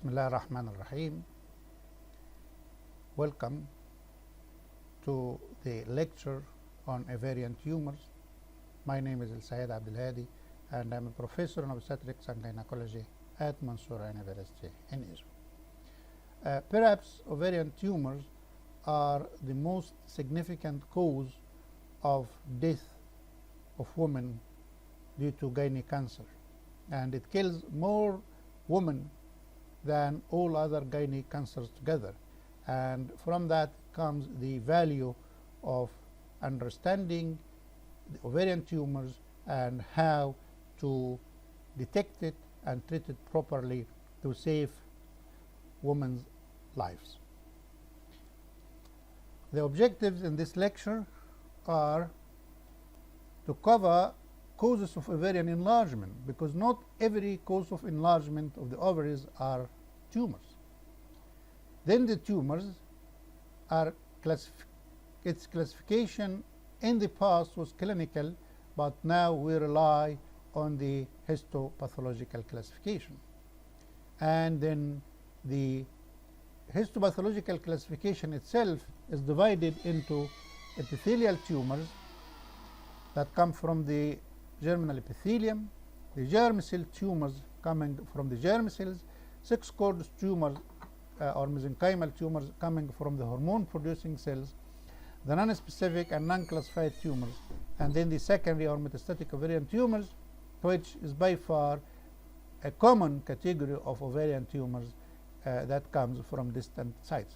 Bismillah ar-Rahman ar-Rahim. Welcome to the lecture on ovarian tumors. My name is Saeid Abd El-Hady and I am a professor in obstetrics and gynecology at Mansoura University in Israel. Perhaps ovarian tumors are the most significant cause of death of women due to gynae cancer, and it kills more women than all other gynae cancers together. And from that comes the value of understanding the ovarian tumors and how to detect it and treat it properly to save women's lives. The objectives in this lecture are to cover causes of ovarian enlargement, because not every cause of enlargement of the ovaries are tumors. Then the tumors are its classification in the past was clinical, but now we rely on the histopathological classification. And then the histopathological classification itself is divided into epithelial tumors that come from the germinal epithelium, the germ cell tumors coming from the germ cells, six-chord tumors or mesenchymal tumors coming from the hormone-producing cells, the non-specific and non-classified tumors, and then the secondary or metastatic ovarian tumors, which is by far a common category of ovarian tumors that comes from distant sites.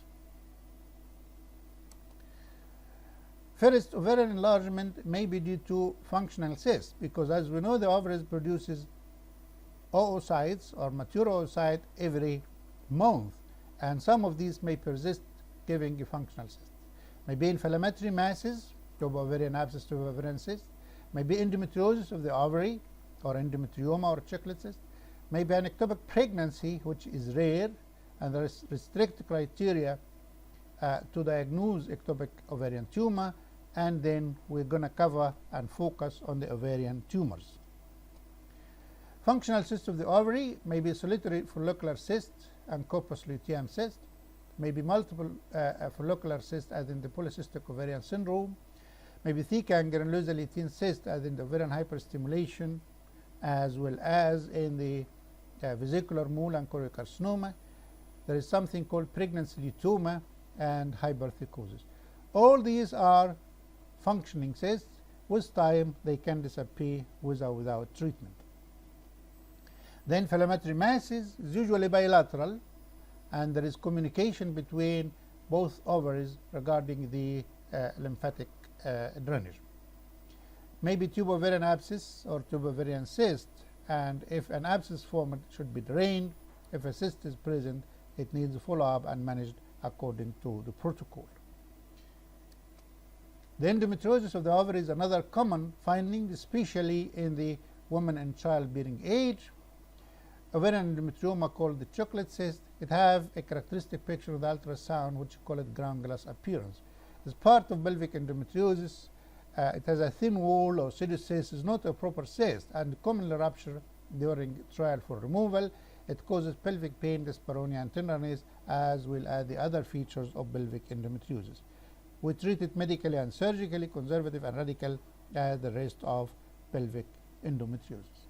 First, ovarian enlargement may be due to functional cysts, because as we know, the ovaries produces oocytes or mature oocyte every month, and some of these may persist, giving a functional cyst. Maybe inflammatory masses, ovarian abscess to ovarian cyst, maybe endometriosis of the ovary or endometrioma or chocolate cyst, maybe an ectopic pregnancy, which is rare, and there is strict criteria to diagnose ectopic ovarian tumor, and then we're going to cover and focus on the ovarian tumors. Functional cyst of the ovary may be solitary follicular cyst and corpus luteum cyst, maybe multiple follicular cyst as in the polycystic ovarian syndrome, maybe thick and granulosa lutein cyst as in the ovarian hyperstimulation, as well as in the vesicular mole and choriocarcinoma. There is something called pregnancy lutoma and hypertrichosis. All these are functioning cysts. With time they can disappear with or without treatment. The inflammatory masses is usually bilateral, and there is communication between both ovaries regarding the lymphatic drainage. Maybe tubo-ovarian abscess or tubo-ovarian cyst, and if an abscess formed, it should be drained. If a cyst is present, it needs follow-up and managed according to the protocol. The endometriosis of the ovary is another common finding, especially in the woman in childbearing age. Ovarian endometrioma, called the chocolate cyst, it has a characteristic picture of the ultrasound, which we call it granulous appearance. It's part of pelvic endometriosis. It has a thin wall or pseudocyst. It's not a proper cyst and commonly rupture during trial for removal. It causes pelvic pain, dyspareunia, and tenderness, as well as the other features of pelvic endometriosis. We treat it medically and surgically, conservative and radical, as the rest of pelvic endometriosis.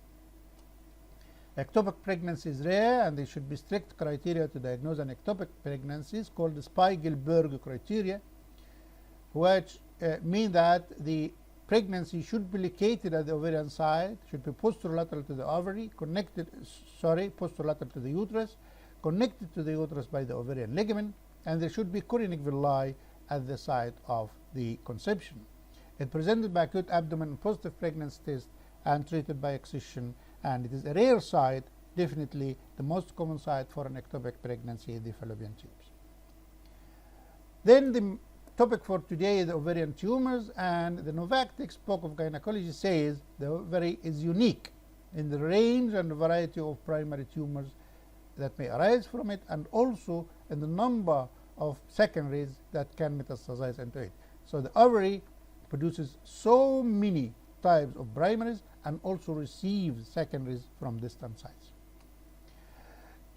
Ectopic pregnancy is rare, and there should be strict criteria to diagnose an ectopic pregnancy, called the Spiegelberg criteria, which mean that the pregnancy should be located at the ovarian site, should be posterolateral to the ovary, posterolateral to the uterus, connected to the uterus by the ovarian ligament, and there should be chorionic villi at the site of the conception. It presented by acute abdomen and positive pregnancy test and treated by excision, and it is a rare site, definitely the most common site for an ectopic pregnancy in the fallopian tubes. Then the topic for today is ovarian tumors, and the Novak textbook of gynecology says the ovary is unique in the range and variety of primary tumors that may arise from it, and also in the number of secondaries that can metastasize into it. So the ovary produces so many types of primaries and also receives secondaries from distant sites.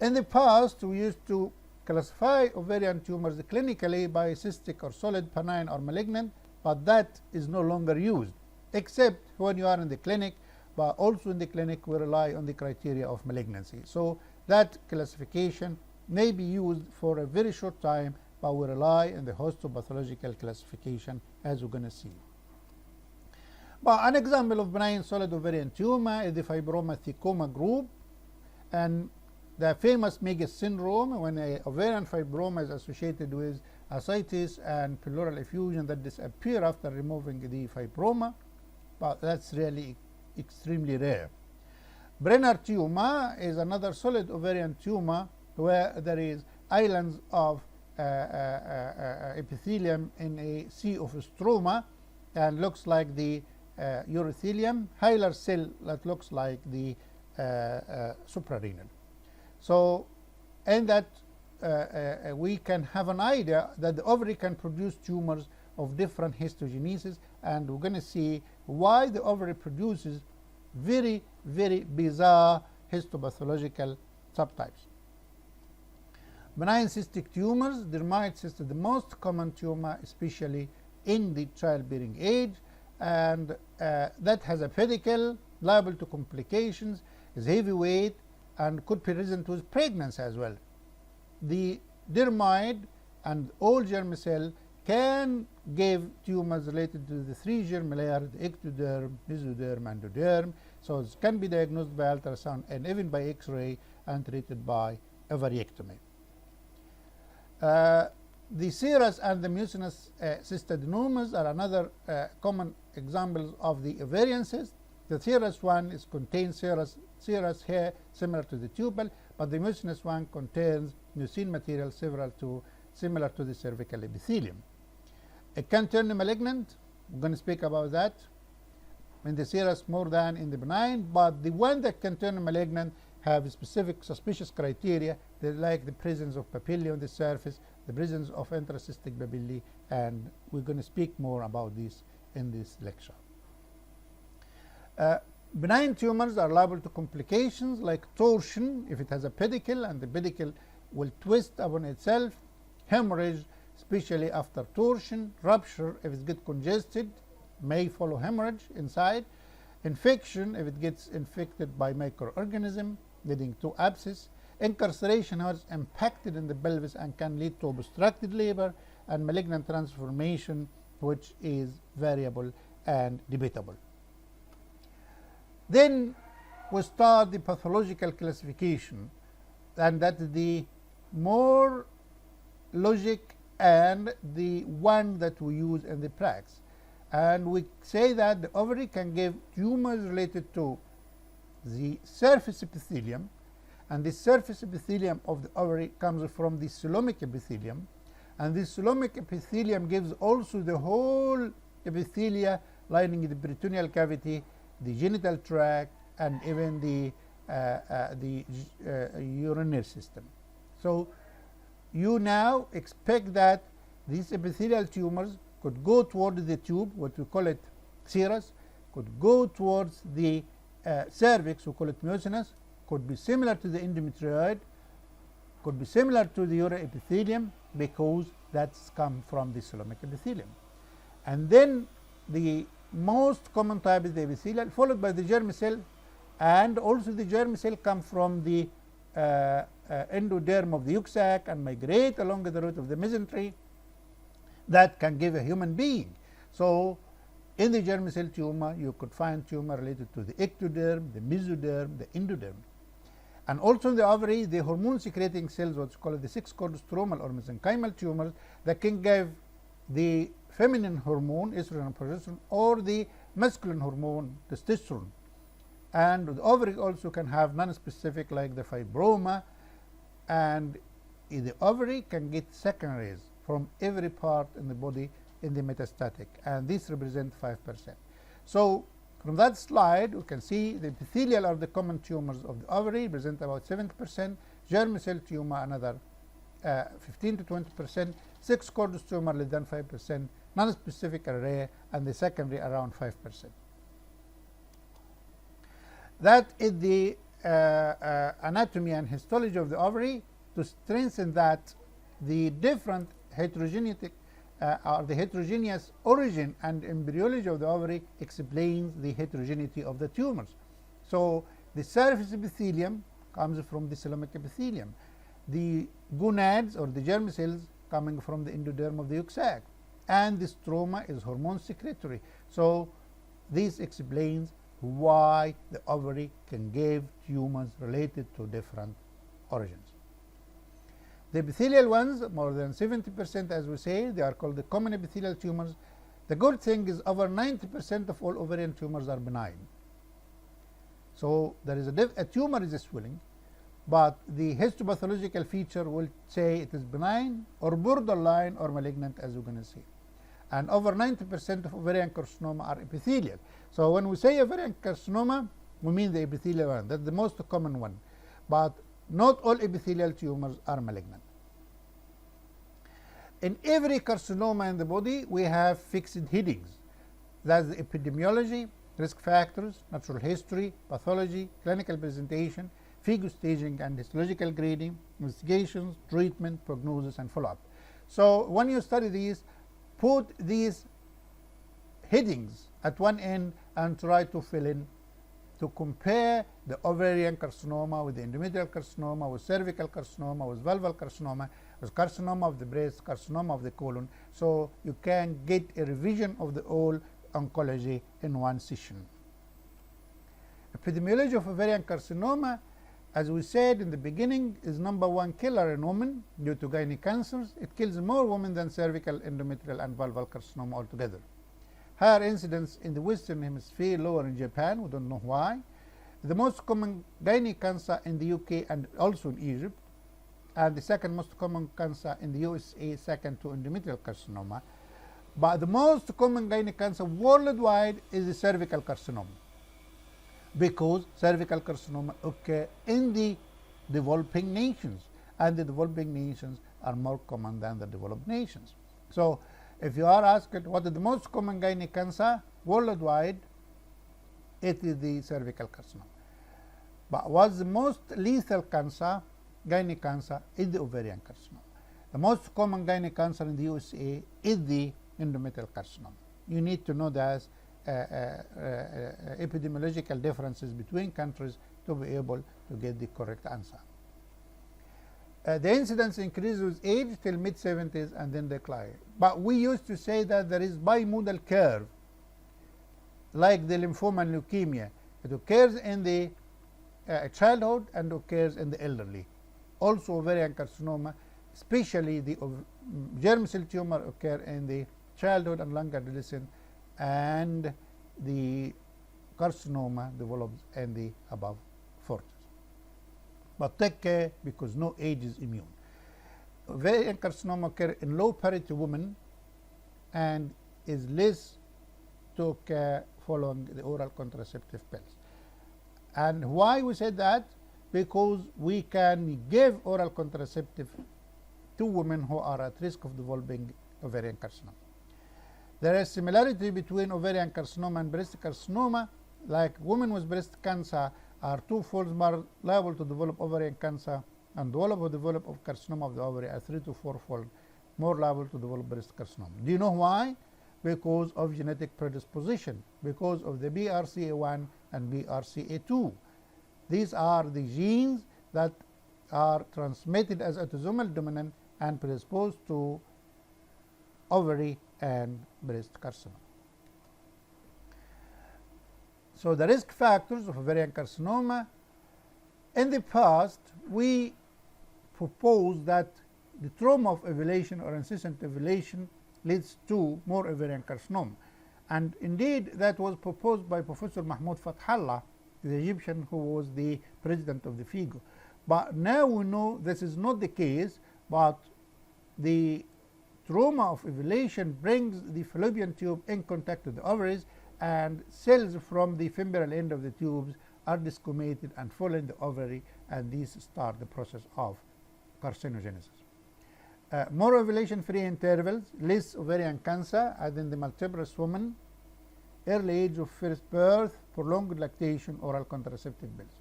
In the past, we used to classify ovarian tumors clinically by cystic or solid, benign or malignant, but that is no longer used, except when you are in the clinic. But also in the clinic, we rely on the criteria of malignancy. So that classification may be used for a very short time, but we rely on the histopathological classification, as we're going to see. But an example of benign solid ovarian tumor is the fibroma thecoma group, and the famous Megas syndrome, when an ovarian fibroma is associated with ascites and pleural effusion that disappear after removing the fibroma, but that's really extremely rare. Brenner tumor is another solid ovarian tumor where there is islands of epithelium in a sea of stroma and looks like the urothelium, hilar cell that looks like the suprarenal. So, and that we can have an idea that the ovary can produce tumors of different histogenesis, and we're going to see why the ovary produces very, very bizarre histopathological subtypes. Benign cystic tumors, dermoid cyst is the most common tumor, especially in the childbearing age, and that has a pedicle, liable to complications, is heavyweight, and could be present with pregnancy as well. The dermoid and all germ cell can give tumors related to the three germ layers, the ectoderm, mesoderm, endoderm. So it can be diagnosed by ultrasound and even by X-ray and treated by ovariectomy. The serous and the mucinous cystadenomas are another common examples of the ovarian cyst. The serous one contains serous hair similar to the tubal, but the mucinous one contains mucin material similar to the cervical epithelium. It can turn malignant. We're going to speak about that in the serous more than in the benign, but the one that can turn malignant have specific suspicious criteria, like the presence of papillae on the surface, the presence of intracystic papillae, and we're going to speak more about this in this lecture. Benign tumors are liable to complications like torsion if it has a pedicle and the pedicle will twist upon itself, hemorrhage especially after torsion, rupture if it gets congested, may follow hemorrhage inside, infection if it gets infected by microorganism leading to abscess, incarceration is impacted in the pelvis and can lead to obstructed labor, and malignant transformation, which is variable and debatable. Then we start the pathological classification, and that is the more logic and the one that we use in the practice. And we say that the ovary can give tumors related to the surface epithelium, and the surface epithelium of the ovary comes from the coelomic epithelium, and the coelomic epithelium gives also the whole epithelia lining the peritoneal cavity, the genital tract, and even the urinary system. So you now expect that these epithelial tumors could go toward the tube, what we call it serous, could go towards the cervix, we call it mucinous, could be similar to the endometrioid, could be similar to the uroepithelium, because that's come from the coelomic epithelium. And then the most common type is the epithelial, followed by the germ cell, and also the germ cell come from the endoderm of the yolk sac and migrate along the route of the mesentery that can give a human being. So in the germ cell tumor, you could find tumor related to the ectoderm, the mesoderm, the endoderm. And also in the ovary, the hormone secreting cells, what's called the 6-cord stromal or mesenchymal tumors, that can give the feminine hormone, estrogen and progesterone, or the masculine hormone, testosterone. And the ovary also can have non-specific like the fibroma, and the ovary can get secondaries from every part in the body in the metastatic, and this represents 5%. So from that slide, we can see the epithelial are the common tumors of the ovary, represent about 70%, germ cell tumor another 15 to 20%, 6-cord tumor less than 5%, non-specific are rare, and the secondary around 5%. That is the anatomy and histology of the ovary to strengthen that the different heterogeneous or the heterogeneous origin and embryology of the ovary explains the heterogeneity of the tumors. So the surface epithelium comes from the coelomic epithelium. The gonads or the germ cells coming from the endoderm of the yolk sac. And the stroma is hormone secretory. So this explains why the ovary can give tumors related to different origins. The epithelial ones, more than 70%, as we say, they are called the common epithelial tumors. The good thing is over 90% of all ovarian tumors are benign. So there is a tumor is a swelling, but the histopathological feature will say it is benign or borderline or malignant, as we're going to see. And over 90% of ovarian carcinoma are epithelial. So when we say ovarian carcinoma, we mean the epithelial one. That's the most common one. But not all epithelial tumors are malignant. In every carcinoma in the body, we have fixed headings. That's the epidemiology, risk factors, natural history, pathology, clinical presentation, FIGO staging and histological grading, investigations, treatment, prognosis, and follow-up. So when you study these, put these headings at one end and try to fill in to compare the ovarian carcinoma with the endometrial carcinoma, with cervical carcinoma, with vulval carcinoma, with carcinoma of the breast, carcinoma of the colon, so you can get a revision of the whole oncology in one session. Epidemiology of ovarian carcinoma, as we said in the beginning, is #1 killer in women due to gynec cancers. It kills more women than cervical, endometrial, and vulval carcinoma altogether. Higher incidence in the Western Hemisphere, lower in Japan. We don't know why. The most common gynec cancer in the UK and also in Egypt. And the second most common cancer in the USA, second to endometrial carcinoma. But the most common gynec cancer worldwide is the cervical carcinoma, because cervical carcinoma occur in the developing nations, and the developing nations are more common than the developed nations. So if you are asked what is the most common gynec cancer worldwide, it is the cervical carcinoma. But what's the most lethal cancer, gynec cancer, is the ovarian carcinoma. The most common gynec cancer in the USA is the endometrial carcinoma. You need to know that epidemiological differences between countries to be able to get the correct answer. The incidence increases with age till mid-70s and then decline. But we used to say that there is bimodal curve, like the lymphoma and leukemia. It occurs in the childhood and occurs in the elderly. Also ovarian carcinoma, especially the germ cell tumor, occur in the childhood and young adolescent, and the carcinoma develops in the above 40s. But take care, because no age is immune. Ovarian carcinoma occur in low parity women and is less to occur following the oral contraceptive pills. And why we said that? Because we can give oral contraceptive to women who are at risk of developing ovarian carcinoma. There is similarity between ovarian carcinoma and breast carcinoma, like women with breast cancer are twofold more liable to develop ovarian cancer, and those who develop carcinoma of the ovary are 3 to 4-fold more liable to develop breast carcinoma. Do you know why? Because of genetic predisposition, because of the BRCA1 and BRCA2. These are the genes that are transmitted as autosomal dominant and predisposed to ovary and breast carcinoma. So the risk factors of ovarian carcinoma, in the past we proposed that the trauma of ovulation or incessant ovulation leads to more ovarian carcinoma. And indeed that was proposed by Professor Mahmoud Fathallah, the Egyptian who was the president of the FIGO. But now we know this is not the case, but the trauma of ovulation brings the fallopian tube in contact with the ovaries, and cells from the femoral end of the tubes are desquamated and fall in the ovary, and these start the process of carcinogenesis. More ovulation-free intervals, less ovarian cancer, as in the multiparous woman, early age of first birth, prolonged lactation, oral contraceptive pills.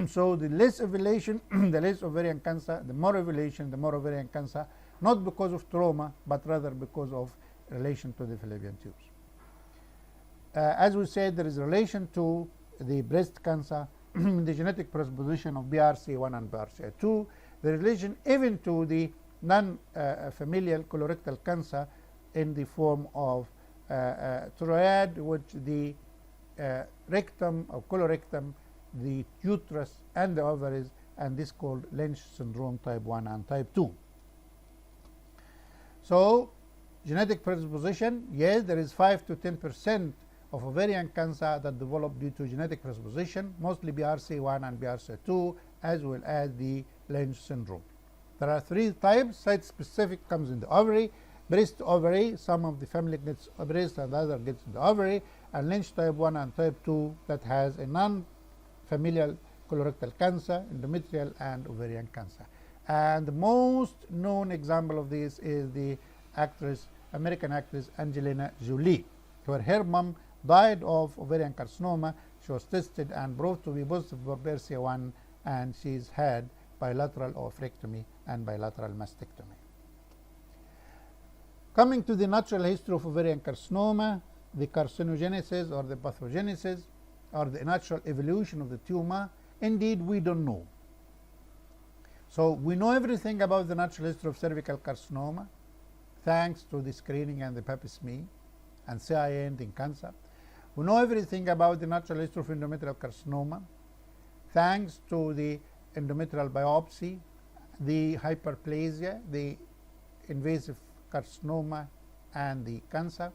So the less ovulation, the less ovarian cancer, the more ovulation, the more ovarian cancer, not because of trauma, but rather because of relation to the fallopian tubes. As we said, there is a relation to the breast cancer, the genetic predisposition of BRCA1 and BRCA2, the relation even to the non-familial colorectal cancer in the form of thyroid, which the rectum or colorectum, the uterus and the ovaries, and this called Lynch syndrome type 1 and type 2. So genetic predisposition, yes, there is 5 to 10% of ovarian cancer that develop due to genetic predisposition, mostly BRCA1 and BRCA2, as well as the Lynch syndrome. There are 3 types. Site-specific comes in the ovary, breast ovary, some of the family gets a breast and the other gets in the ovary, and Lynch type 1 and type 2 that has a non-familial colorectal cancer, endometrial and ovarian cancer. And the most known example of this is the actress, American actress Angelina Jolie, where her mom died of ovarian carcinoma. She was tested and proved to be positive for BRCA1, and she's had bilateral oophorectomy and bilateral mastectomy. Coming to the natural history of ovarian carcinoma, the carcinogenesis or the pathogenesis or the natural evolution of the tumor, indeed we don't know. So we know everything about the natural history of cervical carcinoma thanks to the screening and the pap smear and CIN in cancer. We know everything about the natural history of endometrial carcinoma thanks to the endometrial biopsy, the hyperplasia, the invasive carcinoma, and the cancer.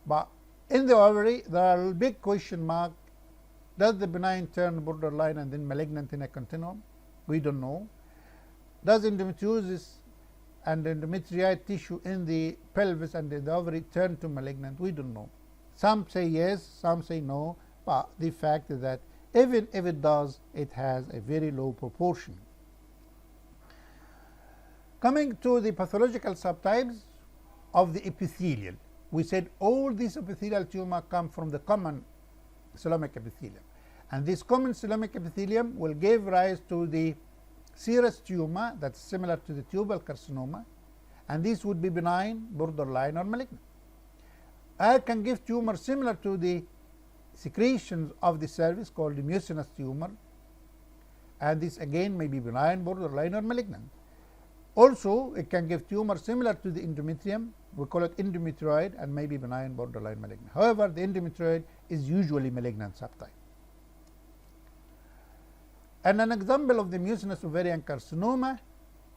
But in the ovary, there are a big question mark. Does the benign turn borderline and then malignant in a continuum? We don't know. Does endometriosis and endometrioid tissue in the pelvis and in the ovary turn to malignant? We don't know. Some say yes, some say no, but the fact is that even if it does, it has a very low proportion. Coming to the pathological subtypes of the epithelial, we said all these epithelial tumors come from the common coelomic epithelium, and this common coelomic epithelium will give rise to the serous tumor that's similar to the tubal carcinoma, and this would be benign, borderline, or malignant. I can give tumor similar to the secretions of the cervix called the mucinous tumor, and this again may be benign, borderline, or malignant. Also, it can give tumor similar to the endometrium. We call it endometrioid and may be benign, borderline, malignant. However, the endometrioid is usually malignant subtype. And an example of the mucinous ovarian carcinoma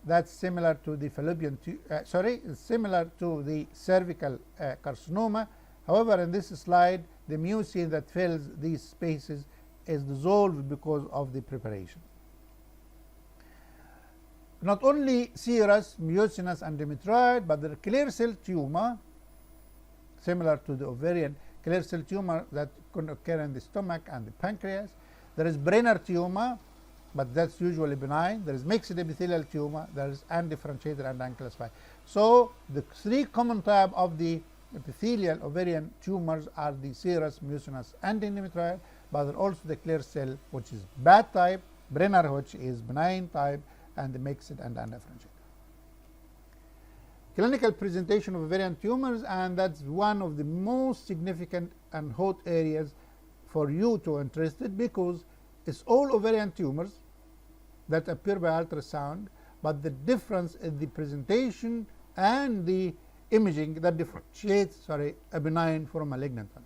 that's similar to the similar to the cervical carcinoma. However, in this slide, the mucin that fills these spaces is dissolved because of the preparation. Not only serous, mucinous, and endometrioid, but the clear cell tumor, similar to the ovarian clear cell tumor that can occur in the stomach and the pancreas. There is Brenner tumor, but that's usually benign. There is mixed epithelial tumor. There is undifferentiated and unclassified. So the 3 common types of the epithelial ovarian tumors are the serous, mucinous, and endometrioid, but there are also the clear cell, which is bad type, Brenner, which is benign type, and the mixed and undifferentiated. Clinical presentation of ovarian tumors, and that's one of the most significant and hot areas for you to interested, because it's all ovarian tumors that appear by ultrasound, but the difference in the presentation and the imaging that differentiates a benign from a malignant one.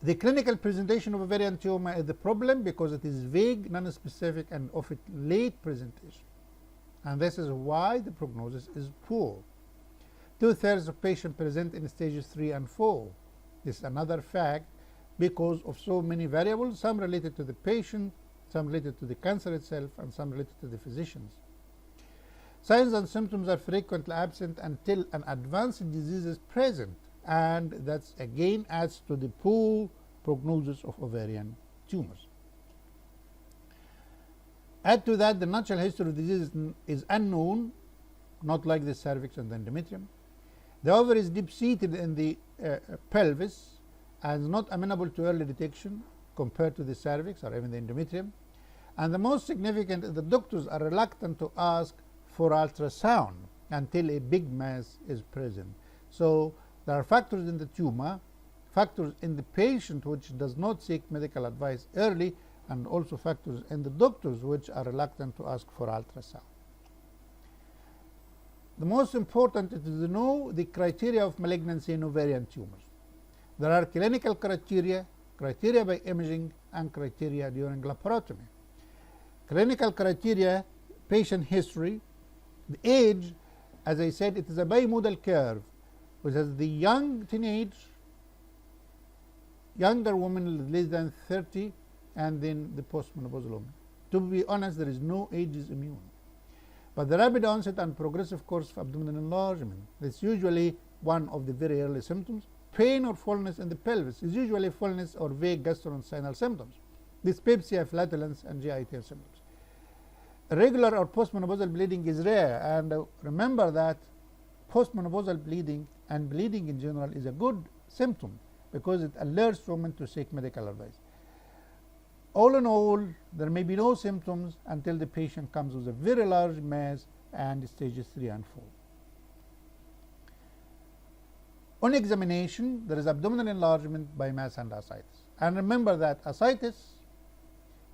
The clinical presentation of ovarian tumor is the problem because it is vague, non-specific, and of it late presentation. And this is why the prognosis is poor. 2/3 of patients present in stages 3 and 4. This is another fact because of so many variables, some related to the patient, some related to the cancer itself, and some related to the physicians. Signs and symptoms are frequently absent until an advanced disease is present, and that again adds to the poor prognosis of ovarian tumors. Add to that, the natural history of disease is unknown, not like the cervix and the endometrium. The ovary is deep-seated in the pelvis and is not amenable to early detection. compared to the cervix or even the endometrium. And the most significant is the doctors are reluctant to ask for ultrasound until a big mass is present. So there are factors in the tumor, factors in the patient which does not seek medical advice early, and also factors in the doctors which are reluctant to ask for ultrasound. The most important is to know the criteria of malignancy in ovarian tumors. There are clinical criteria, criteria by imaging, and criteria during laparotomy. Clinical criteria: patient history, the age. As I said, it is a bimodal curve, which has the young teenage, younger woman less than 30, and then the postmenopausal woman. To be honest, there is no age is immune. But the rapid onset and progressive course of abdominal enlargement, that's usually one of the very early symptoms. Pain or fullness in the pelvis is usually fullness or vague gastrointestinal symptoms. Dyspepsia, flatulence, and GIT symptoms. Regular or postmenopausal bleeding is rare, and remember that postmenopausal bleeding and bleeding in general is a good symptom because it alerts women to seek medical advice. All in all, there may be no symptoms until the patient comes with a very large mass and stages 3 and 4. On examination, there is abdominal enlargement by mass and ascites. And remember that ascites,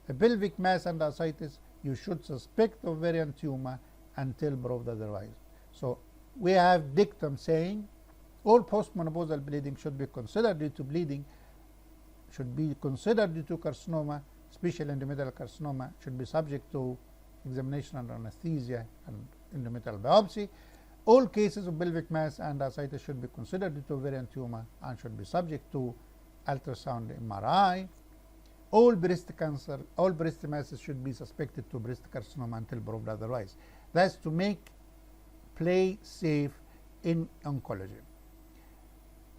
a pelvic mass and ascites, you should suspect ovarian tumor until proved otherwise. So we have dictum saying all postmenopausal bleeding should be considered due to bleeding, should be considered due to carcinoma, especially endometrial carcinoma, should be subject to examination under anesthesia and endometrial biopsy. All cases of pelvic mass and ascites should be considered due to ovarian tumor and should be subject to ultrasound MRI. All breast cancer, all breast masses should be suspected to breast carcinoma until proved otherwise. That's to make play safe in oncology.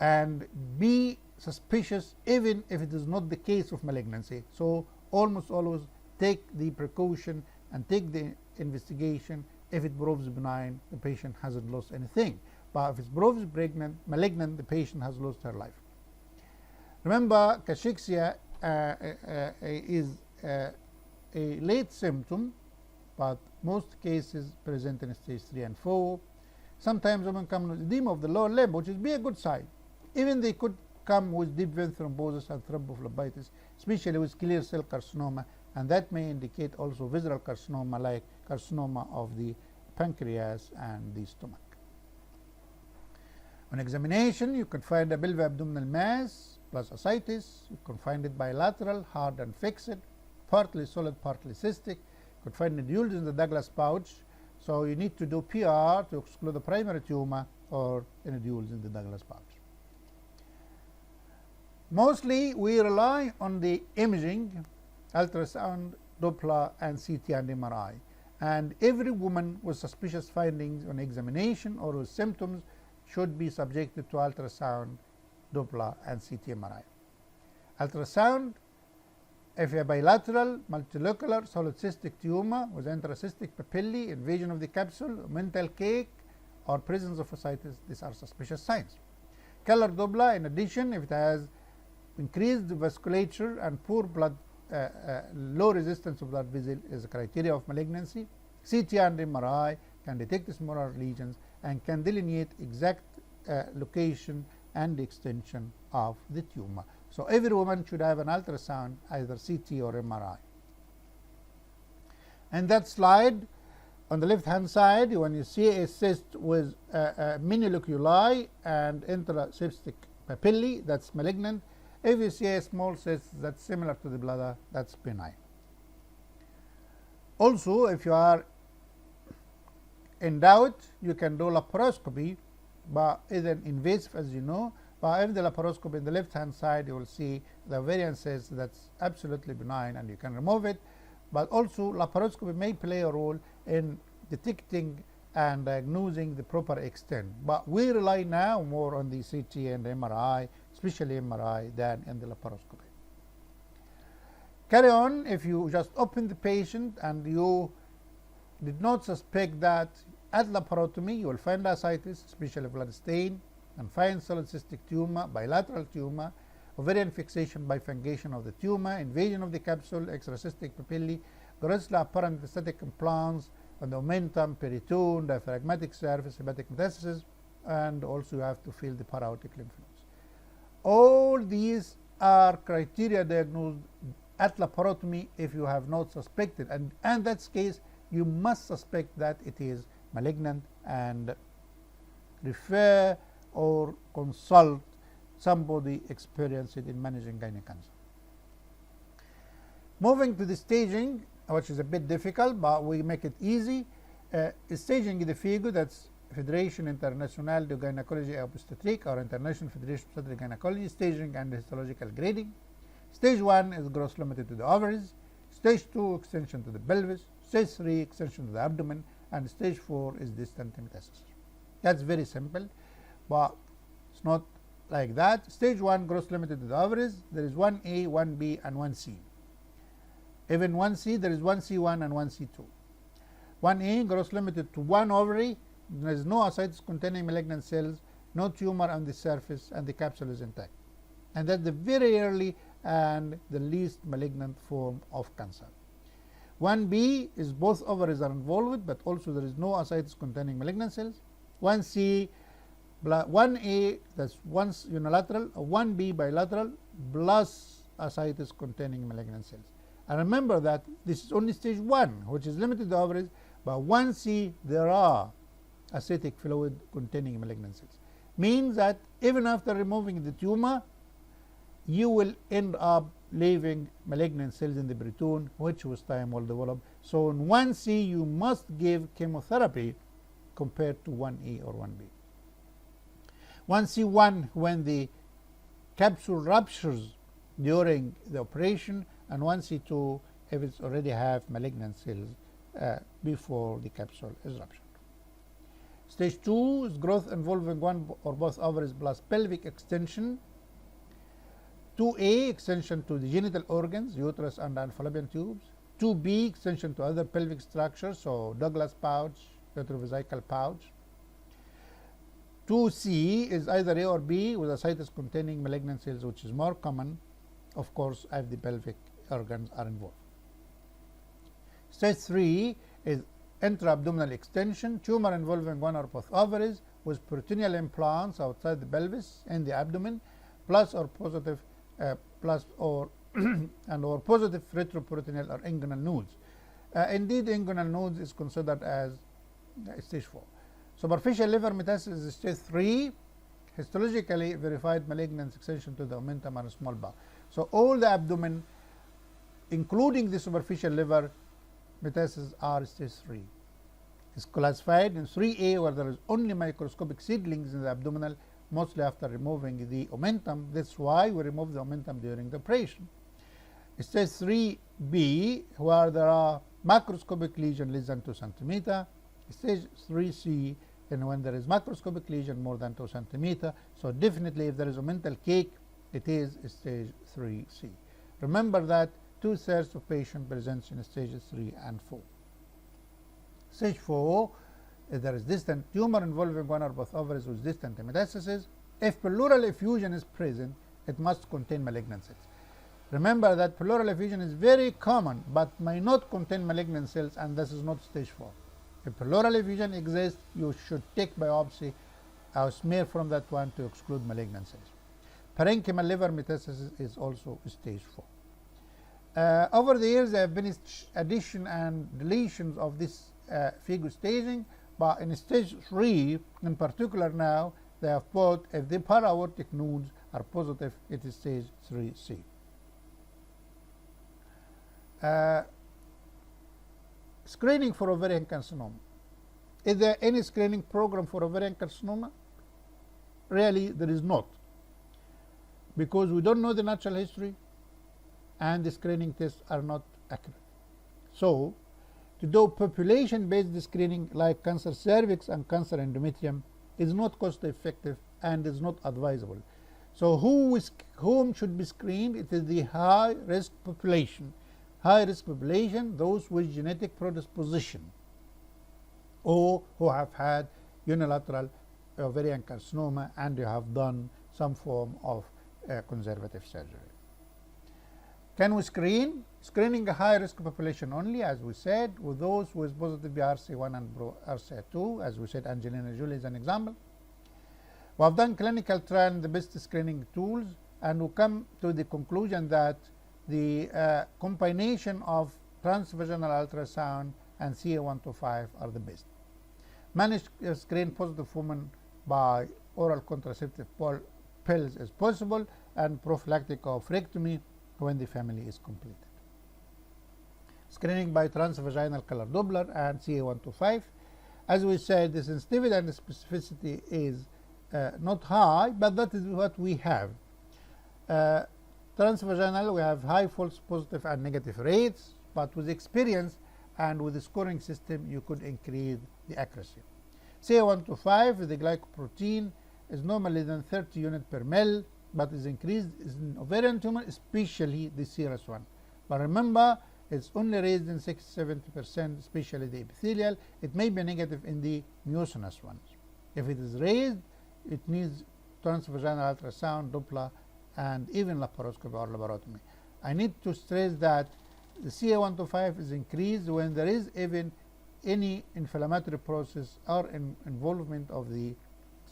And be suspicious even if it is not the case of malignancy. So almost always take the precaution and take the investigation. If it proves benign, the patient hasn't lost anything. But if it proves malignant, the patient has lost her life. Remember, cachexia is a late symptom, but most cases present in stage 3 and 4. Sometimes women come with edema of the lower limb, which would be a good sign. Even they could come with deep vein thrombosis and thrombophlebitis, especially with clear cell carcinoma, and that may indicate also visceral carcinoma like carcinoma of the pancreas and the stomach. On examination, you could find a pelvic-abdominal mass plus ascites. You can find it bilateral, hard and fixed, partly solid, partly cystic. You could find nodules in the Douglas pouch. So you need to do PR to exclude the primary tumor or nodules in the Douglas pouch. Mostly we rely on the imaging, ultrasound, Doppler, and CT and MRI. And every woman with suspicious findings on examination or with symptoms should be subjected to ultrasound, Doppler, and CT MRI. Ultrasound, if a bilateral, multilocular, solid cystic tumor with intracystic papillae, invasion of the capsule, mental cake, or presence of ascites, these are suspicious signs. Color Doppler, in addition, if it has increased vasculature and poor blood, low resistance of blood vessel, is a criteria of malignancy. CT and MRI can detect smaller lesions and can delineate exact location and extension of the tumor. So every woman should have an ultrasound, either CT or MRI. And that slide, on the left-hand side, when you see a cyst with mini loculi and intracystic papillae, that's malignant. If you see a small cyst that's similar to the bladder, that's benign. Also, if you are in doubt, you can do laparoscopy, but it's an invasive, as you know. But if the laparoscopy in the left-hand side, you will see the ovarian cyst that's absolutely benign and you can remove it. But also, laparoscopy may play a role in detecting and diagnosing the proper extent. But we rely now more on the CT and MRI, especially MRI, than in the laparoscopy. Carry on, if you just open the patient and you did not suspect that, at laparotomy you will find ascites, especially blood stain, and find solid cystic tumor, bilateral tumor, ovarian fixation by fungation of the tumor, invasion of the capsule, extracystic papillae, grossly apparent metastatic implants on the omentum, peritone, diaphragmatic surface, hepatic metastasis, and also you have to feel the para-aortic lymph nodes. All these are criteria diagnosed at laparotomy if you have not suspected, and in that case you must suspect that it is malignant and refer or consult somebody experienced in managing gynae cancer. Moving to the staging, which is a bit difficult, but we make it easy. Staging the FIGO, that's Federation Internationale de Gynecologie et Obstétrique, or International Federation of Obstetric Gynecology, staging and histological grading. Stage 1 is gross limited to the ovaries. Stage 2, extension to the pelvis. Stage 3, extension to the abdomen. And stage 4 is distant metastasis. That's very simple, but it's not like that. Stage 1, gross limited to the ovaries. There is 1A, 1B, and 1C. Even 1C, there is 1C1 and 1C2. 1A, gross limited to one ovary. There is no ascites containing malignant cells, no tumor on the surface, and the capsule is intact. And that's the very early and the least malignant form of cancer. 1B is both ovaries are involved, but also there is no ascites containing malignant cells. 1C, 1A, that's once unilateral, 1B bilateral, plus ascites containing malignant cells. And remember that this is only stage 1, which is limited to ovaries, but 1C, there are ascitic fluid containing malignant cells. Means that even after removing the tumor, you will end up leaving malignant cells in the peritone, which with time will develop. So in 1C, you must give chemotherapy compared to 1A or 1B. 1C1, when the capsule ruptures during the operation, and 1C2 if it's already have malignant cells before the capsule is ruptured. Stage 2 is growth involving one or both ovaries plus pelvic extension. 2A, extension to the genital organs, uterus and fallopian tubes. 2B, extension to other pelvic structures, so Douglas pouch, uterovesical pouch. 2C is either A or B with ascites containing malignant cells, which is more common, of course, if the pelvic organs are involved. Stage 3 is intra-abdominal extension, tumor involving one or both ovaries with peritoneal implants outside the pelvis in the abdomen, plus or positive or positive retroperitoneal or inguinal nodes. Indeed, inguinal nodes is considered as stage 4. Superficial liver metastasis is stage 3, histologically verified malignant extension to the omentum and small bowel. So all the abdomen, including the superficial liver metastases, are stage 3. It's classified in 3A, where there is only microscopic seedlings in the abdominal, mostly after removing the omentum. That's why we remove the omentum during the operation. Stage 3B, where there are macroscopic lesion less than 2 cm. Stage 3C, and when there is macroscopic lesion more than 2 cm. So definitely if there is omental cake, it is stage 3C. Remember that 2/3 of patient presents in stages 3 and 4. Stage 4, if there is distant tumor involving one or both ovaries with distant metastasis. If pleural effusion is present, it must contain malignant cells. Remember that pleural effusion is very common, but may not contain malignant cells, and this is not stage 4. If pleural effusion exists, you should take biopsy or smear from that one to exclude malignant cells. Parenchymal liver metastasis is also stage 4. Over the years, there have been addition and deletions of this FIGO staging, but in stage 3, in particular now, they have put if the para-aortic nodes are positive, it is stage 3C. Screening for ovarian carcinoma. Is there any screening program for ovarian carcinoma? Really, there is not, because we don't know the natural history and the screening tests are not accurate. So, to do population-based screening like cancer cervix and cancer endometrium is not cost effective and is not advisable. So whom should be screened? It is the high risk population. High risk population, those with genetic predisposition or who have had unilateral ovarian carcinoma and you have done some form of conservative surgery. Can we screen? Screening a high-risk population only, as we said, with those with positive BRCA1 and BRCA2, as we said, Angelina Jolie is an example. We have done clinical trial in the best screening tools, and we come to the conclusion that the combination of transvaginal ultrasound and CA125 are the best. Manage to screen positive women by oral contraceptive pills is possible, and prophylactic oophorectomy when the family is completed. Screening by transvaginal color Doppler and CA125. As we said, the sensitivity and the specificity is not high, but that is what we have. Transvaginal, we have high false positive and negative rates, but with experience and with the scoring system, you could increase the accuracy. CA125, the glycoprotein, is normally than 30 units per ml, but is increased in ovarian tumor, especially the serous one. But remember, it's only raised in 60-70%, especially the epithelial. It may be negative in the mucinous ones. If it is raised, it needs transvaginal ultrasound, Doppler, and even laparoscopy or laparotomy. I need to stress that the CA125 is increased when there is even any inflammatory process or involvement of the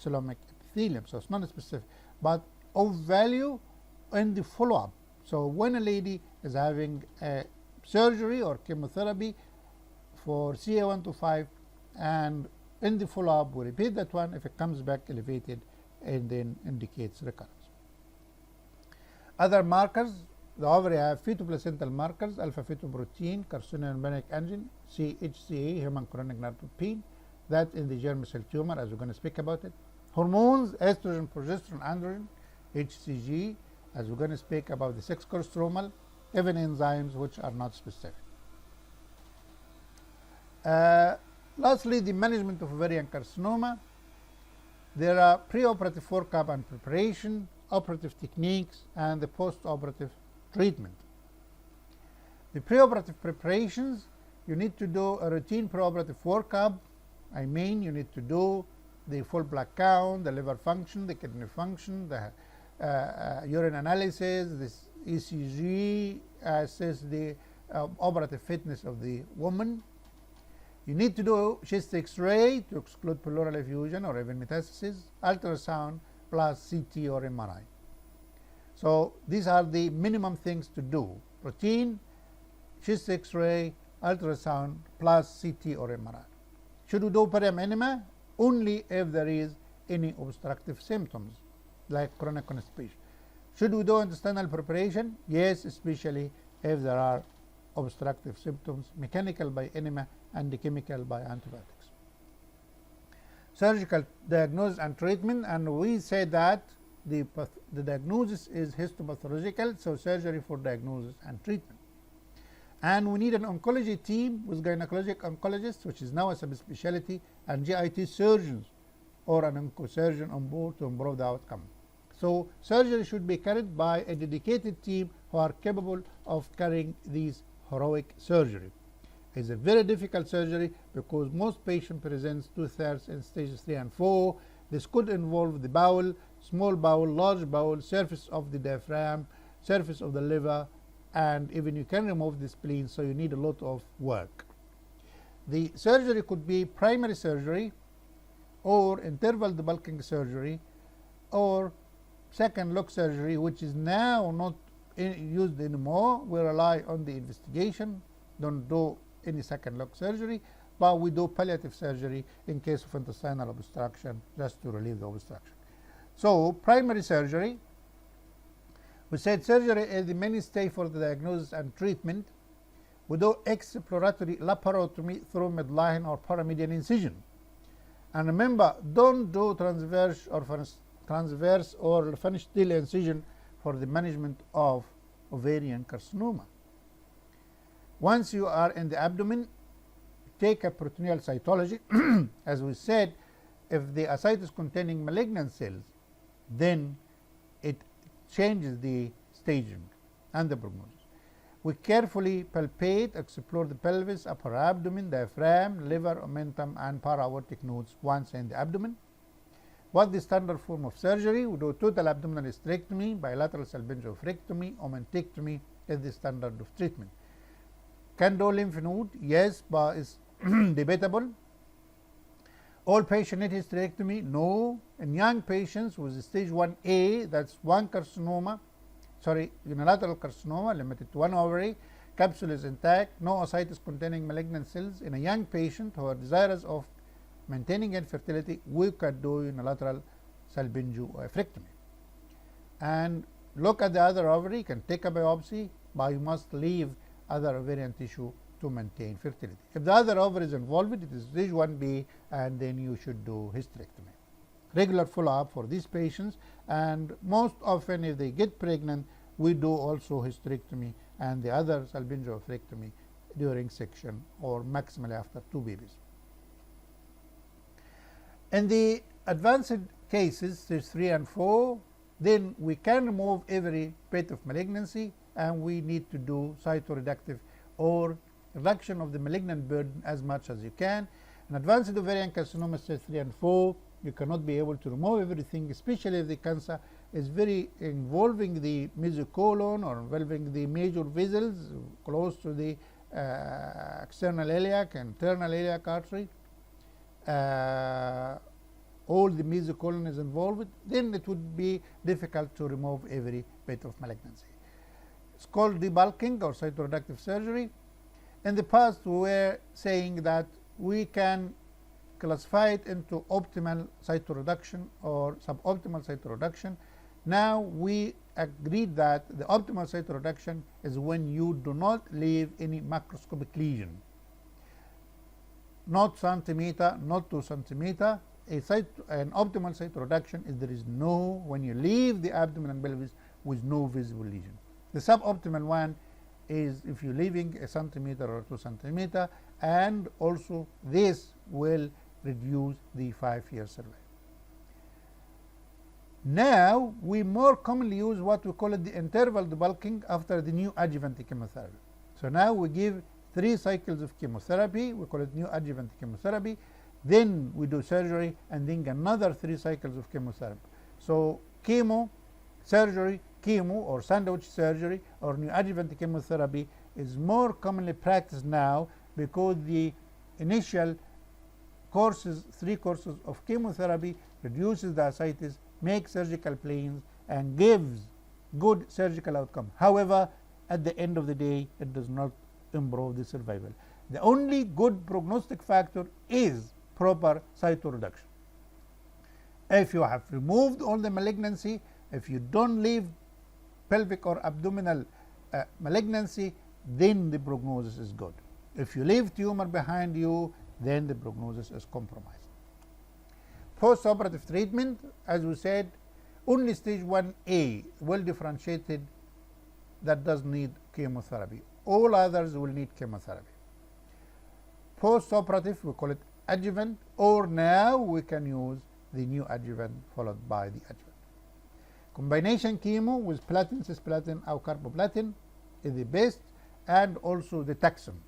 coelomic epithelium. So it's not specific, but of value in the follow-up. So when a lady is having a surgery or chemotherapy for CA125, and in the follow-up we repeat that one, if it comes back elevated, and then indicates recurrence. Other markers, the ovary have fetoplacental markers, alpha-fetoprotein, carcinoembryonic antigen, CHCA, human chorionic nephropathy, that in the germ cell tumor, as we're going to speak about it. Hormones, estrogen, progesterone, androgen, HCG, as we're going to speak about the sex chromosomal, even enzymes which are not specific. Lastly, the management of ovarian carcinoma. There are preoperative workup and preparation, operative techniques, and the post-operative treatment. The preoperative preparations, you need to do a routine preoperative workup. I mean, you need to do the full blood count, the liver function, the kidney function, the urine analysis, this ECG, assess the operative fitness of the woman. You need to do chest X-ray to exclude pleural effusion or even metastasis, ultrasound plus CT or MRI. So these are the minimum things to do: routine, chest X-ray, ultrasound plus CT or MRI. Should we do perium enema? Only if there is any obstructive symptoms like chronic constipation. Should we do intestinal preparation? Yes, especially if there are obstructive symptoms, mechanical by enema and chemical by antibiotics. Surgical diagnosis and treatment, and we say that the diagnosis is histopathological, so surgery for diagnosis and treatment. And we need an oncology team with gynecologic oncologists, which is now a subspecialty, and GIT surgeons or an oncosurgeon on board to improve the outcome. So surgery should be carried by a dedicated team who are capable of carrying these heroic surgery. It's a very difficult surgery because most patient presents 2/3 in stages 3 and 4. This could involve the bowel, small bowel, large bowel, surface of the diaphragm, surface of the liver, and even you can remove the spleen, so you need a lot of work. The surgery could be primary surgery or interval debulking surgery or second look surgery, which is now not used anymore. We rely on the investigation, don't do any second look surgery, but we do palliative surgery in case of intestinal obstruction just to relieve the obstruction. So primary surgery, we said surgery is the mainstay for the diagnosis and treatment. We do exploratory laparotomy through midline or paramedian incision. And remember, don't do transverse or phalangeal incision for the management of ovarian carcinoma. Once you are in the abdomen, take a peritoneal cytology. As we said, if the ascites is containing malignant cells, then it changes the staging and the prognosis. We carefully palpate, explore the pelvis, upper abdomen, diaphragm, liver, omentum, and para-aortic nodes once in the abdomen. What's the standard form of surgery? We do total abdominal hysterectomy, bilateral salpingophorectomy, omentectomy is the standard of treatment. Can do lymph node? Yes, but it's debatable. All patient need hysterectomy? No. In young patients with stage 1A, that's unilateral carcinoma limited to one ovary, capsule is intact, no ascites containing malignant cells. In a young patient who are desirous of maintaining infertility, we can do unilateral salpingo-oophorectomy. And look at the other ovary, you can take a biopsy, but you must leave other ovarian tissue to maintain fertility. If the other ovary is involved, it is stage 1B, and then you should do hysterectomy. Regular follow-up for these patients, and most often if they get pregnant, we do also hysterectomy and the other salpingo-oophorectomy during section or maximally after 2 babies. In the advanced cases, stage 3 and 4, then we can remove every bit of malignancy, and we need to do cytoreductive or reduction of the malignant burden as much as you can. In advanced ovarian carcinoma stage 3 and 4, you cannot be able to remove everything, especially if the cancer is very involving the mesocolon or involving the major vessels close to the external iliac and internal iliac artery. All the mesocolon is involved, then it would be difficult to remove every bit of malignancy. It's called debulking or cytoreductive surgery. In the past, we were saying that we can classify it into optimal cytoreduction or suboptimal cytoreduction. Now we agreed that the optimal cytoreduction is when you do not leave any macroscopic lesion. Not centimeter, not 2 centimeter. An optimal cytoreduction is there is no, when you leave the abdomen and pelvis with no visible lesion. The suboptimal one is if you're leaving a centimeter or 2 centimeter, and also this will reduce the 5-year survival. Now we more commonly use what we call it the interval debulking after the new adjuvant chemotherapy. So now we give 3 cycles of chemotherapy, we call it new adjuvant chemotherapy, then we do surgery, and then another 3 cycles of chemotherapy. So chemo, surgery, chemo or sandwich surgery or neoadjuvant chemotherapy is more commonly practiced now because the initial courses, 3 courses of chemotherapy reduces the ascites, makes surgical planes, and gives good surgical outcome. However, at the end of the day, it does not improve the survival. The only good prognostic factor is proper cytoreduction. If you have removed all the malignancy, if you don't leave pelvic or abdominal malignancy, then the prognosis is good. If you leave tumor behind you, then the prognosis is compromised. Post-operative treatment, as we said, only stage 1A, well differentiated, that does need chemotherapy. All others will need chemotherapy. Post-operative, we call it adjuvant, or now we can use the new adjuvant followed by the adjuvant. Combination chemo with platin, cisplatin, or carboplatin is the best, and also the taxane.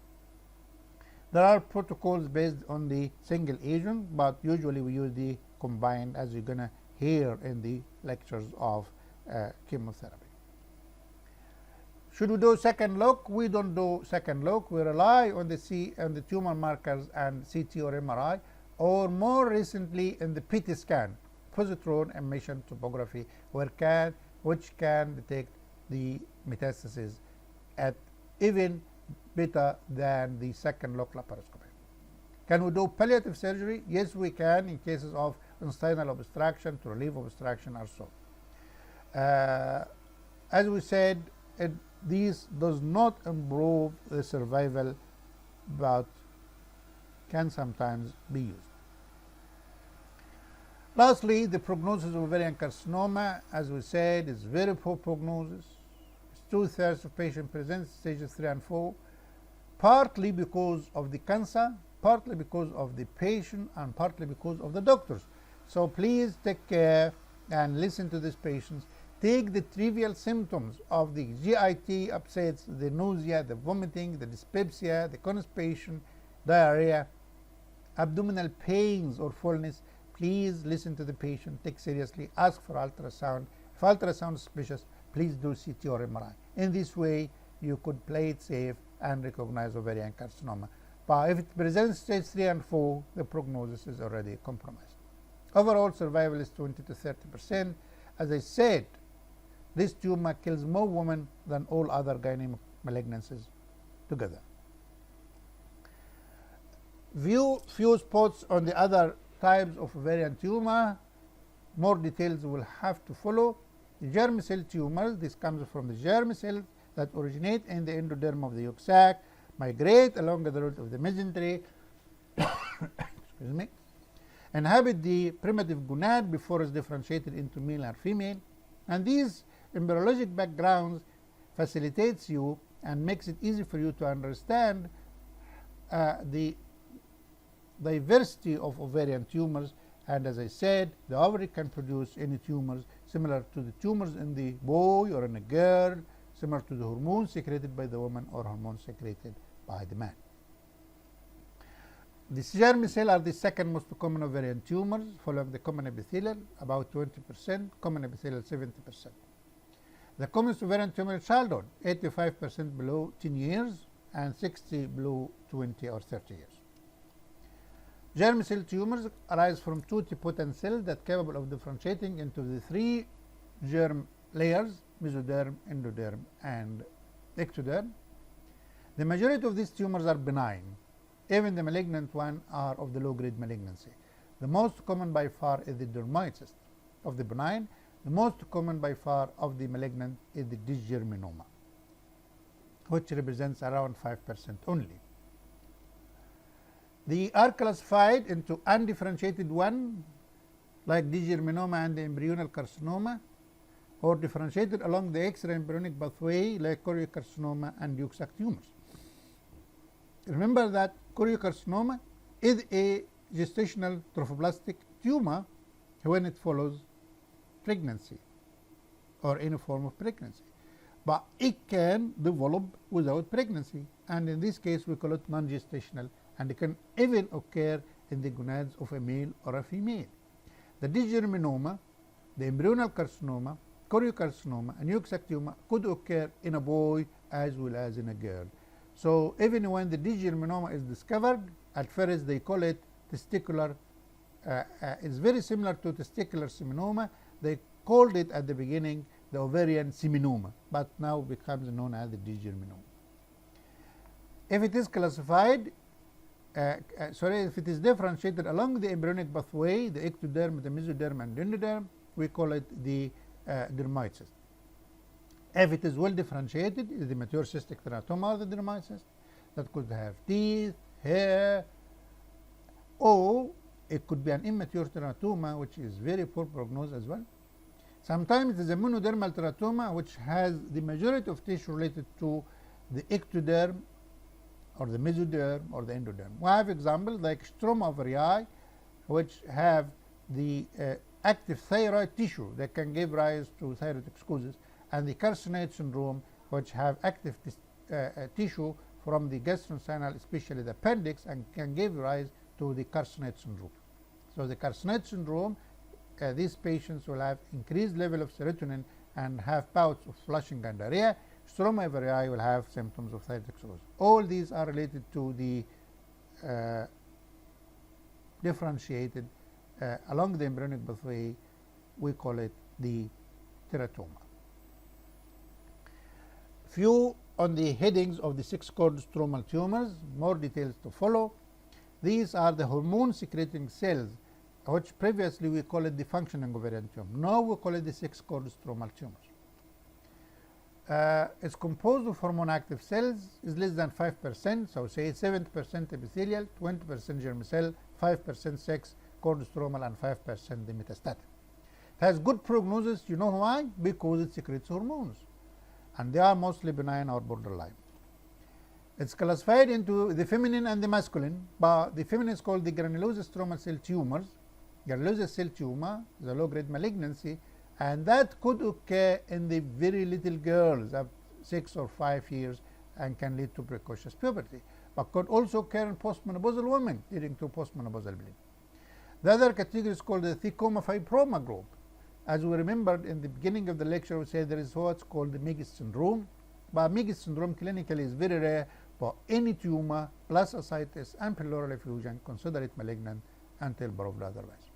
There are protocols based on the single agent, but usually we use the combined, as you're going to hear in the lectures of chemotherapy. Should we do second look? We don't do second look. We rely on the tumor markers and CT or MRI, or more recently in the PT scan, positron emission tomography, which can detect the metastasis at even better than the second look laparoscopy. Can we do palliative surgery? Yes, we can in cases of intestinal obstruction to relieve obstruction or so. As we said, this does not improve the survival, but can sometimes be used. Lastly, the prognosis of ovarian carcinoma, as we said, is very poor prognosis. 2/3 of patients present stages 3 and 4, partly because of the cancer, partly because of the patient, and partly because of the doctors. So please take care and listen to these patients. Take the trivial symptoms of the GIT upsets, the nausea, the vomiting, the dyspepsia, the constipation, diarrhea, abdominal pains or fullness. please listen to the patient, take seriously, ask for ultrasound. If ultrasound is suspicious, please do CT or MRI. In this way, you could play it safe and recognize ovarian carcinoma. But if it presents stage 3 and 4, the prognosis is already compromised. Overall survival is 20 to 30%. As I said, this tumor kills more women than all other gynecologic malignancies together. Few spots on the other types of ovarian tumor. More details will have to follow. The germ cell tumors, this comes from the germ cells that originate in the endoderm of the yolk sac, migrate along the route of the mesentery, excuse me, inhabit the primitive gonad before it's differentiated into male and female. And these embryologic backgrounds facilitates you and makes it easy for you to understand the diversity of ovarian tumors. And as I said, the ovary can produce any tumors similar to the tumors in the boy or in a girl, similar to the hormones secreted by the woman or hormones secreted by the man. The germ cell are the second most common ovarian tumors, following the common epithelial, about 20%, common epithelial 70%. The commonest ovarian tumor in childhood, 85% below 10 years and 60 below 20 or 30 years. Germ cell tumors arise from two topotent cells that are capable of differentiating into the three germ layers, mesoderm, endoderm, and ectoderm. The majority of these tumors are benign. Even the malignant ones are of the low-grade malignancy. The most common by far is the dermoid cyst of the benign. The most common by far of the malignant is the dysgerminoma, which represents around 5% only. They are classified into undifferentiated one, like dysgerminoma and the embryonal carcinoma, or differentiated along the X-ray embryonic pathway, like choriocarcinoma and yolk sac tumors. Remember that choriocarcinoma is a gestational trophoblastic tumor when it follows pregnancy or any form of pregnancy. But it can develop without pregnancy, and in this case we call it non-gestational, and it can even occur in the gonads of a male or a female. The dysgerminoma, the embryonal carcinoma, choriocarcinoma, and yolk sac tumor could occur in a boy as well as in a girl. So even when the dysgerminoma is discovered, at first they call it testicular. It's very similar to testicular seminoma. They called it at the beginning the ovarian seminoma, but now becomes known as the dysgerminoma. If it is classified, if it is differentiated along the embryonic pathway, the ectoderm, the mesoderm, and endoderm, we call it the dermoid cyst. If it is well differentiated, it is the mature cystic teratoma or the dermoid cyst that could have teeth, hair, or it could be an immature teratoma, which is very poor prognosis as well. Sometimes it is a monodermal teratoma, which has the majority of tissue related to the ectoderm or the mesoderm or the endoderm. We have examples like stroma ovarii, which have the active thyroid tissue that can give rise to thyroid excusis, and the carcinoid syndrome, which have active tissue from the gastrointestinal, especially the appendix, and can give rise to the carcinoid syndrome. So the carcinoid syndrome, these patients will have increased level of serotonin and have bouts of flushing and diarrhea. Stroma ovarii will have symptoms of thyroid excusis. All these are related to the differentiated along the embryonic pathway. We call it the teratoma. Few on the headings of the 6-cord stromal tumors, more details to follow. These are the hormone secreting cells, which previously we call it the functioning ovarian tumor. Now we call it the 6-cord stromal tumors. It's composed of hormone active cells, is less than 5%, so say 70% epithelial, 20% germ cell, 5% sex, cord stromal, and 5% the metastatic. It has good prognosis. You know why? Because it secretes hormones, and they are mostly benign or borderline. It's classified into the feminine and the masculine, but the feminine is called the granulosa stromal cell tumors. Granulosa cell tumor is a low-grade malignancy, and that could occur in the very little girls of 6 or 5 years and can lead to precocious puberty, but could also occur in postmenopausal women, leading to postmenopausal bleeding. The other category is called the thecoma fibroma group. As we remembered in the beginning of the lecture, we said there is what's called the Meigs syndrome. But Meigs syndrome clinically is very rare, but any tumor plus ascites and pleural effusion, consider it malignant until proved otherwise.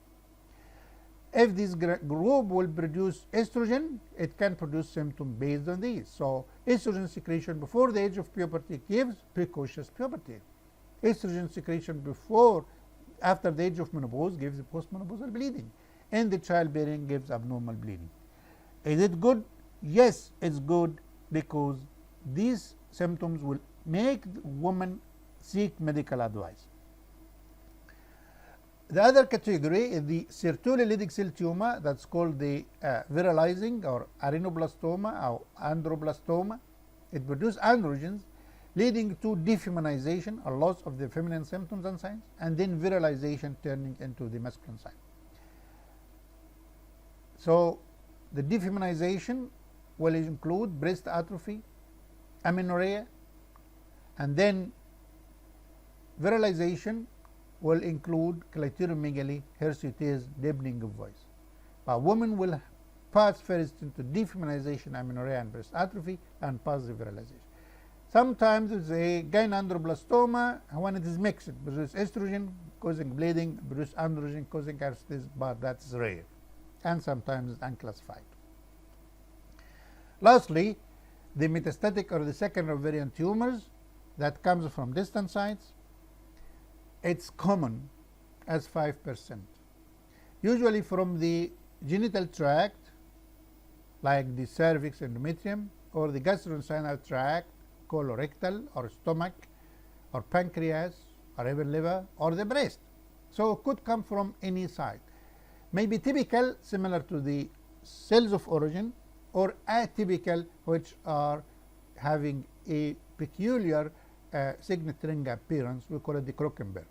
If this group will produce estrogen, it can produce symptoms based on these. So estrogen secretion before the age of puberty gives precocious puberty. Estrogen secretion after the age of menopause gives postmenopausal bleeding. And the childbearing gives abnormal bleeding. Is it good? Yes, it's good, because these symptoms will make the woman seek medical advice. The other category is the sertoli Leydig cell tumor, that's called the virilizing or areноblastoma or androblastoma. It produces androgens, leading to defeminization or loss of the feminine symptoms and signs, and then virilization turning into the masculine sign. So the defeminization will include breast atrophy, amenorrhea, and then virilization will include clitoromegaly, hirsutism, deepening of voice. But women will pass first into defeminization, amenorrhea, and breast atrophy, and pass the virilization. Sometimes it's a gyneandroblastoma when it is mixed, produces estrogen causing bleeding, produces androgen causing hirsutism, but that's rare, and sometimes it's unclassified. Lastly, the metastatic or the secondary ovarian tumors that comes from distant sites. It's common as 5%. Usually from the genital tract, like the cervix, endometrium, or the gastrointestinal tract, colorectal, or stomach, or pancreas, or even liver, or the breast. So it could come from any side. May be typical, similar to the cells of origin, or atypical, which are having a peculiar signature appearance. We call it the Krockenberg.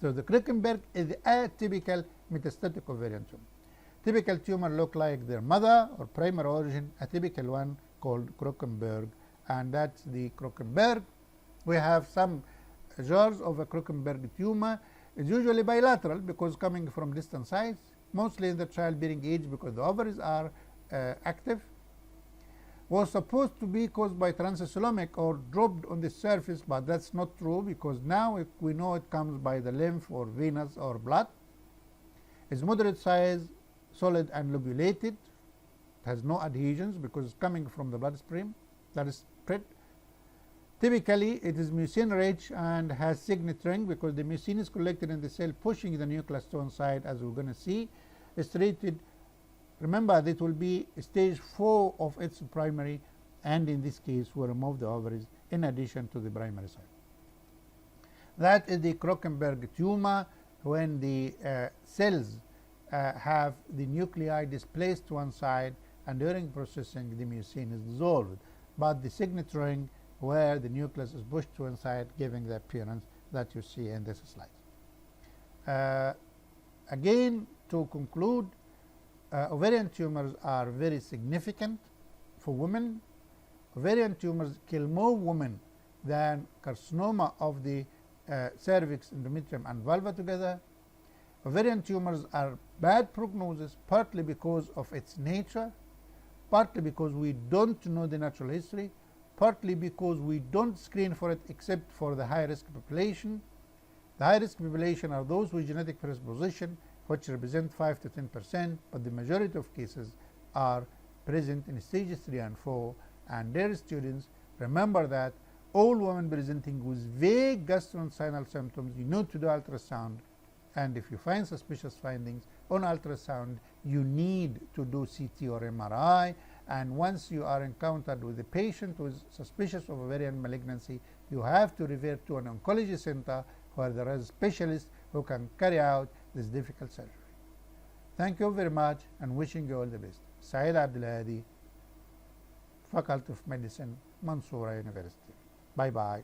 So the Krockenberg is the atypical metastatic ovarian tumor. Typical tumor look like their mother or primary origin, a typical one called Krockenberg, and that's the Krockenberg. We have some jars of a Krockenberg tumor. It's usually bilateral because coming from distant sites, mostly in the childbearing age because the ovaries are active. Was supposed to be caused by transcelomic or dropped on the surface, but that's not true, because now we know it comes by the lymph or venous or blood. It's moderate size, solid and lobulated. It has no adhesions because it's coming from the bloodstream that is spread. Typically, it is mucin rich and has signaturing because the mucin is collected in the cell pushing the nucleus to one side, as we're going to see. It's treated. Remember, that will be stage 4 of its primary, and in this case, we remove the ovaries in addition to the primary side. That is the Krockenberg tumor, when the cells have the nuclei displaced to one side, and during processing, the mucin is dissolved. But the signaturing where the nucleus is pushed to one side, giving the appearance that you see in this slide. Again, to conclude, ovarian tumors are very significant for women. Ovarian tumors kill more women than carcinoma of the cervix, endometrium, and vulva together. Ovarian tumors are bad prognosis, partly because of its nature, partly because we don't know the natural history, partly because we don't screen for it except for the high-risk population. The high-risk population are those with genetic predisposition, which represent 5 to 10%, but the majority of cases are present in stages 3 and 4. And dear students, remember that all women presenting with vague gastrointestinal symptoms, you need to do ultrasound. And if you find suspicious findings on ultrasound, you need to do CT or MRI. And once you are encountered with a patient who is suspicious of ovarian malignancy, you have to refer to an oncology center where there is specialists who can carry out this difficult surgery. Thank you very much, and wishing you all the best. Saeid Abd El-Hady, Faculty of Medicine, Mansoura University. Bye-bye.